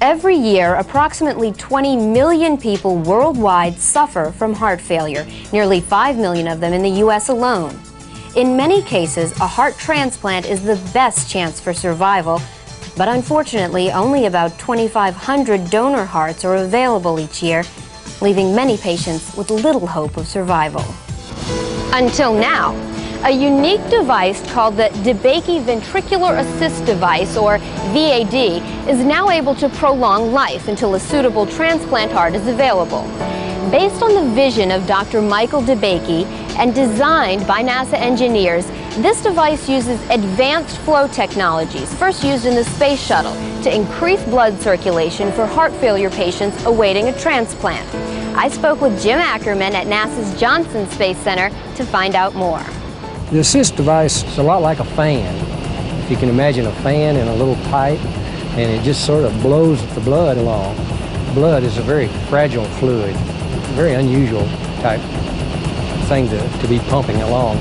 Every year, approximately 20 million people worldwide suffer from heart failure, nearly 5 million of them in the U.S. alone. In many cases, a heart transplant is the best chance for survival, but unfortunately, only about 2,500 donor hearts are available each year, leaving many patients with little hope of survival. Until now, a unique device called the DeBakey Ventricular Assist Device, or VAD, is now able to prolong life until a suitable transplant heart is available. Based on the vision of Dr. Michael DeBakey and designed by NASA engineers, this device uses advanced flow technologies, first used in the space shuttle, to increase blood circulation for heart failure patients awaiting a transplant. I spoke with Jim Ackerman at NASA's Johnson Space Center to find out more. The assist device is a lot like a fan. If you can imagine a fan in a little pipe, and it just sort of blows the blood along. Blood is a very fragile fluid, very unusual type thing to be pumping along.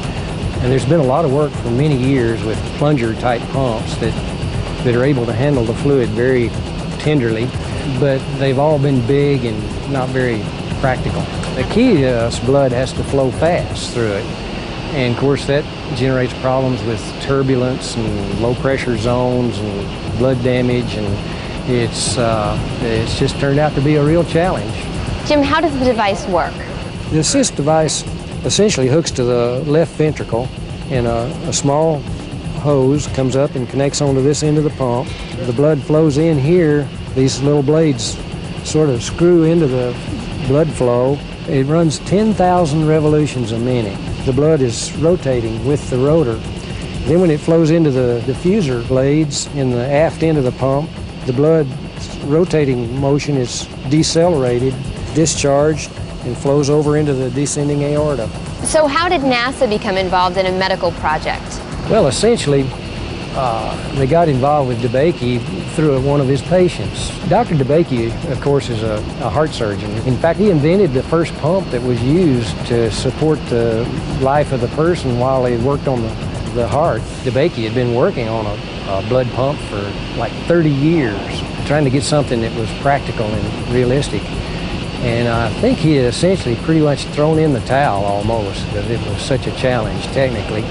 And there's been a lot of work for many years with plunger type pumps that are able to handle the fluid very tenderly, but they've all been big and not very practical. The key to us, blood has to flow fast through it. And of course that generates problems with turbulence and low pressure zones and blood damage, and it's just turned out to be a real challenge. Jim, how does the device work? The assist device essentially hooks to the left ventricle, and a small hose comes up and connects onto this end of the pump. The blood flows in here. These little blades sort of screw into the blood flow. It runs 10,000 revolutions a minute. The blood is rotating with the rotor. Then when it flows into the diffuser blades in the aft end of the pump, the blood rotating motion is decelerated, discharged, and flows over into the descending aorta. So how did NASA become involved in a medical project? Well, essentially, they got involved with DeBakey through one of his patients. Dr. DeBakey, of course, is a heart surgeon. In fact, he invented the first pump that was used to support the life of the person while he worked on the heart. DeBakey had been working on a blood pump for like 30 years, trying to get something that was practical and realistic. And I think he had essentially pretty much thrown in the towel almost, because it was such a challenge technically.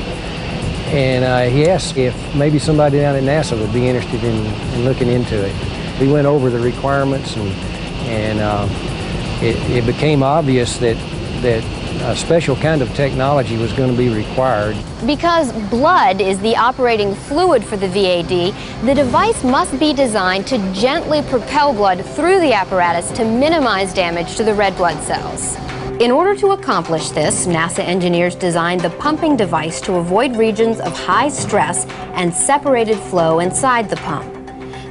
And he asked if maybe somebody down at NASA would be interested in looking into it. We went over the requirements, and it became obvious that a special kind of technology was going to be required. Because blood is the operating fluid for the VAD, the device must be designed to gently propel blood through the apparatus to minimize damage to the red blood cells. In order to accomplish this, NASA engineers designed the pumping device to avoid regions of high stress and separated flow inside the pump.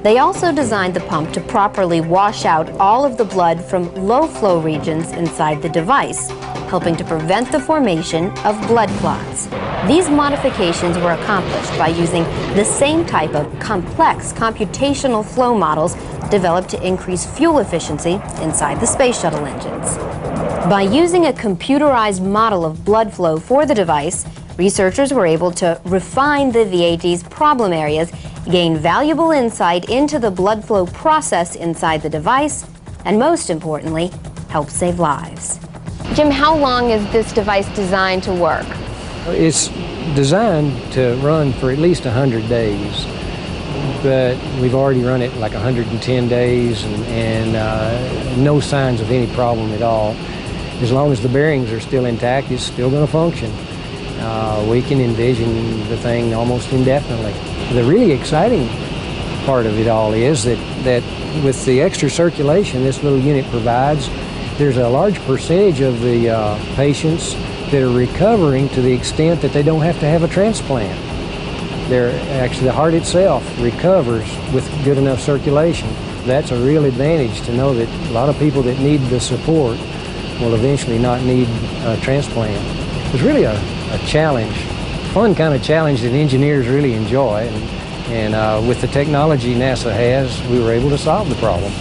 They also designed the pump to properly wash out all of the blood from low flow regions inside the device, helping to prevent the formation of blood clots. These modifications were accomplished by using the same type of complex computational flow models developed to increase fuel efficiency inside the space shuttle engines. By using a computerized model of blood flow for the device, researchers were able to refine the VAD's problem areas, gain valuable insight into the blood flow process inside the device, and most importantly, help save lives. Jim, how long is this device designed to work? It's designed to run for at least 100 days, but we've already run it like 110 days and no signs of any problem at all. As long as the bearings are still intact, it's still going to function. We can envision the thing almost indefinitely. The really exciting part of it all is that with the extra circulation this little unit provides, there's a large percentage of the patients that are recovering to the extent that they don't have to have a transplant. Actually, the heart itself recovers with good enough circulation. That's a real advantage, to know that a lot of people that need the support will eventually not need a transplant. It's really a challenge, fun kind of challenge that engineers really enjoy, and with the technology NASA has, we were able to solve the problem.